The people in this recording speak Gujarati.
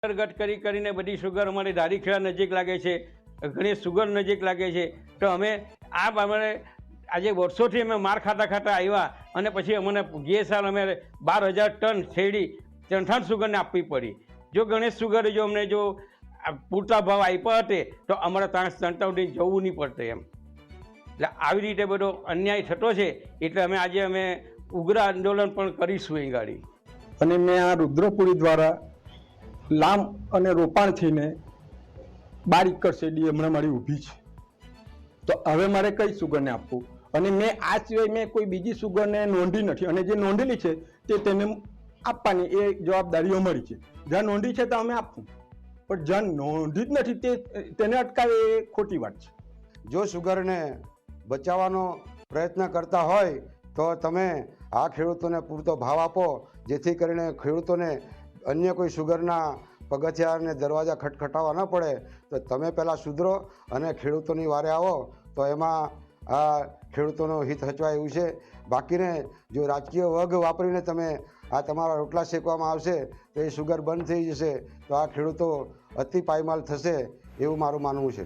ગટ કરીને બધી સુગર અમારી ધારીખેડા નજીક લાગે છે, ઘણી સુગર નજીક લાગે છે. તો અમે આ પ્રમાણે આજે વર્ષોથી અમે માર ખાતા આવ્યા અને પછી અમને જે સાલ અમે 12,000 ટન શેરડી ચણઠાણ સુગરને આપવી પડી. જો ગણેશ સુગર જો અમને જો પૂરતા ભાવ આપ્યા હતે તો અમારે ત્યાં ચણતાવટી જવું નહીં પડતું એમ. એટલે આવી રીતે બધો અન્યાય થતો છે. એટલે આજે અમે ઉગ્ર આંદોલન પણ કરીશું અહીં ગાડી. અને મેં આ રુદ્રપુરી દ્વારા લામ અને રોપાણ થઈને 12 એકર શેરડી હમણાં મારી ઊભી છે. તો હવે મારે કઈ સુગરને આપવું? અને મેં આ સિવાય મેં કોઈ બીજી સુગરને નોંધી નથી, અને જે નોંધેલી છે તે તેને આપવાની એ જવાબદારીઓ મળી છે. જ્યાં નોંધી છે તો અમે આપવું, પણ જ્યાં નોંધી જ નથી તેને અટકાવે એ ખોટી વાત છે. જો સુગરને બચાવવાનો પ્રયત્ન કરતા હોય તો તમે આ ખેડૂતોને પૂરતો ભાવ આપો, જેથી કરીને ખેડૂતોને અન્ય કોઈ સુગરના પગથિયા અને દરવાજા ખટખટાવવા ન પડે. તો તમે પહેલાં સુધરો અને ખેડૂતોની વારે આવો, તો એમાં આ ખેડૂતોનું હિત હચવાય એવું છે. બાકીને જો રાજકીય વર્ગ વાપરીને તમે આ તમારા રોટલા શેકવામાં આવશે તો એ સુગર બંધ થઈ જશે, તો આ ખેડૂતો અતિ પાયમાલ થશે એવું મારું માનવું છે.